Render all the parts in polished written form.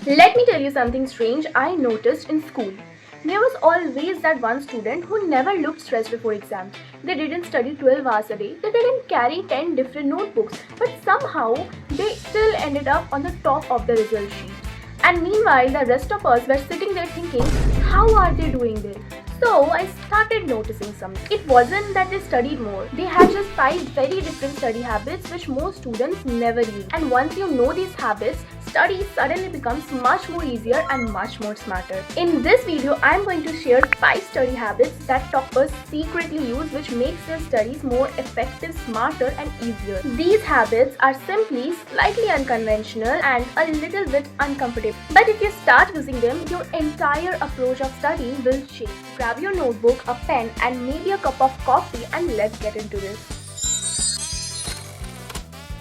Let me tell you something strange I noticed in school. There was always that one student who never looked stressed before exams. They didn't study 12 hours a day, they didn't carry 10 different notebooks, but somehow they still ended up on the top of the result sheet. And meanwhile, the rest of us were sitting there thinking, how are they doing this? So I started noticing something. It wasn't that they studied more. They had just 5 very different study habits which most students never use. And once you know these habits, study suddenly becomes much more easier and much more smarter. In this video, I am going to share 5 study habits that toppers secretly use which makes their studies more effective, smarter and easier. These habits are simply slightly unconventional and a little bit uncomfortable. But if you start using them, your entire approach of studying will change. Grab your notebook, a pen and maybe a cup of coffee and let's get into this.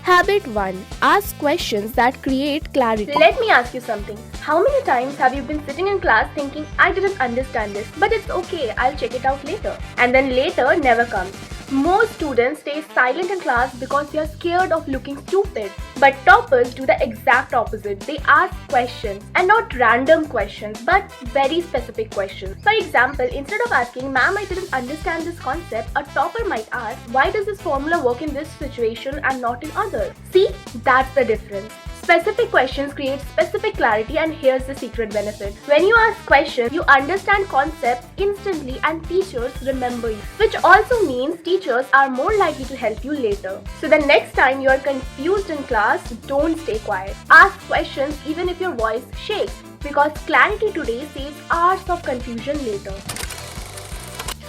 Habit 1. Ask questions that create clarity. Let me ask you something. How many times have you been sitting in class thinking, I didn't understand this, but it's okay, I'll check it out later. And then later never comes. Most students stay silent in class because they are scared of looking stupid. But toppers do the exact opposite. They ask questions, and not random questions, but very specific questions. For example, instead of asking, ma'am, I didn't understand this concept, a topper might ask, why does this formula work in this situation and not in others? See, that's the difference. Specific questions create specific clarity, and here's the secret benefit. When you ask questions, you understand concepts instantly and teachers remember you. Which also means teachers are more likely to help you later. So the next time you are confused in class, don't stay quiet. Ask questions even if your voice shakes, because clarity today saves hours of confusion later.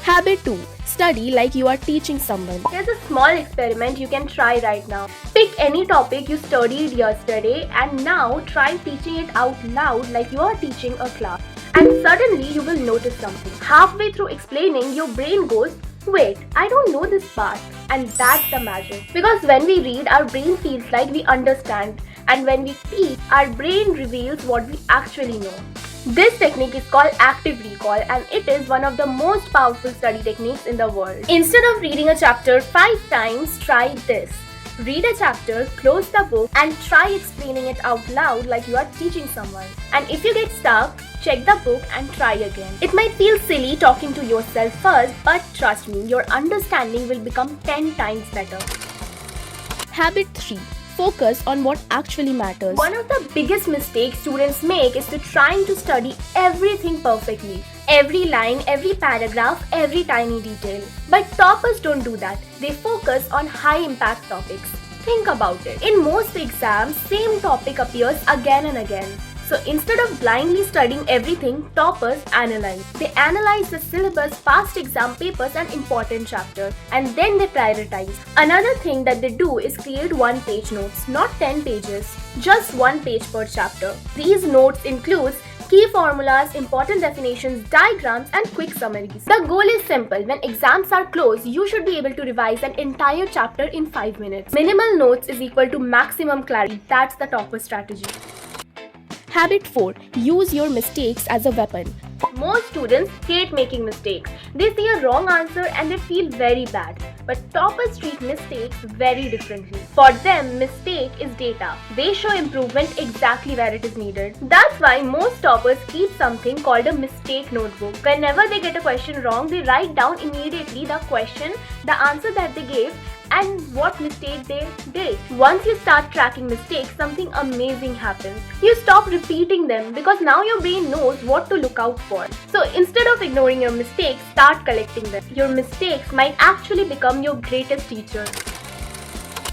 Habit 2. Study like you are teaching someone. Here's a small experiment you can try right now. Pick any topic you studied yesterday and now try teaching it out loud like you are teaching a class. And suddenly you will notice something. Halfway through explaining, your brain goes, wait, I don't know this part. And that's the magic. Because when we read, our brain feels like we understand. And when we teach, our brain reveals what we actually know. This technique is called active recall and it is one of the most powerful study techniques in the world. Instead of reading a chapter 5 times, try this. Read a chapter, close the book and try explaining it out loud like you are teaching someone. And if you get stuck, check the book and try again. It might feel silly talking to yourself first, but trust me, your understanding will become 10 times better. Habit 3. Focus on what actually matters. One of the biggest mistakes students make is to trying to study everything perfectly. Every line, every paragraph, every tiny detail. But toppers don't do that. They focus on high impact topics. Think about it. In most exams, same topic appears again and again. So instead of blindly studying everything, toppers analyze. They analyze the syllabus, past exam papers and important chapters, and then they prioritize. Another thing that they do is create one-page notes, not 10 pages, just 1 page per chapter. These notes include key formulas, important definitions, diagrams and quick summaries. The goal is simple. When exams are close, you should be able to revise an entire chapter in 5 minutes. Minimal notes is equal to maximum clarity. That's the topper strategy. Habit 4. Use your mistakes as a weapon. Most students hate making mistakes. They see a wrong answer and they feel very bad. But toppers treat mistakes very differently. For them, mistake is data. They show improvement exactly where it is needed. That's why most toppers keep something called a mistake notebook. Whenever they get a question wrong, they write down immediately the question, the answer that they gave, and what mistake they did. Once you start tracking mistakes, something amazing happens. You stop repeating them because now your brain knows what to look out for. So instead of ignoring your mistakes, start collecting them. Your mistakes might actually become your greatest teachers.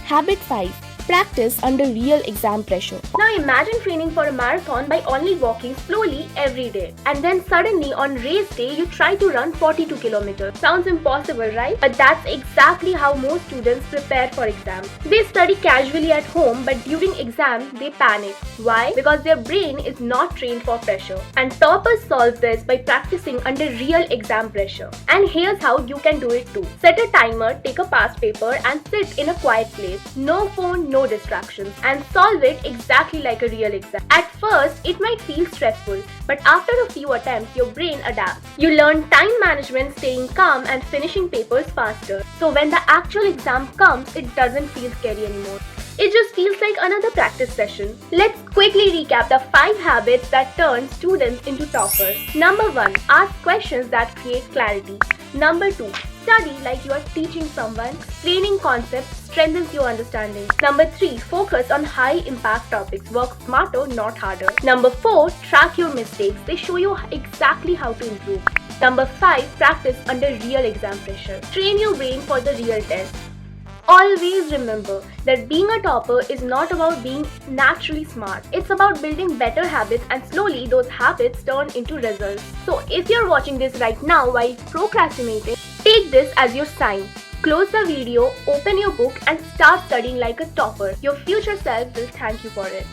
Habit 5. Practice under real exam pressure. Now imagine training for a marathon by only walking slowly every day. And then suddenly on race day, you try to run 42 kilometers. Sounds impossible, right? But that's exactly how most students prepare for exams. They study casually at home, but during exams, they panic. Why? Because their brain is not trained for pressure. And toppers solve this by practicing under real exam pressure. And here's how you can do it too. Set a timer, take a past paper and sit in a quiet place. No phone, no distractions, and solve it exactly like a real exam. At first, it might feel stressful, but after a few attempts, your brain adapts. You learn time management, staying calm, and finishing papers faster. So when the actual exam comes, it doesn't feel scary anymore. It just feels like another practice session. Let's quickly recap the 5 habits that turn students into toppers. Number 1. Ask questions that create clarity. Number 2. Study like you are teaching someone. Explaining concepts strengthens your understanding. Number 3. Focus on high impact topics. Work smarter, not harder. Number 4. Track your mistakes. They show you exactly how to improve. Number 5. Practice under real exam pressure. Train your brain for the real test. Always remember that being a topper is not about being naturally smart. It's about building better habits, and slowly those habits turn into results. So if you're watching this right now while procrastinating, take this as your sign. Close the video, open your book and start studying like a topper. Your future self will thank you for it.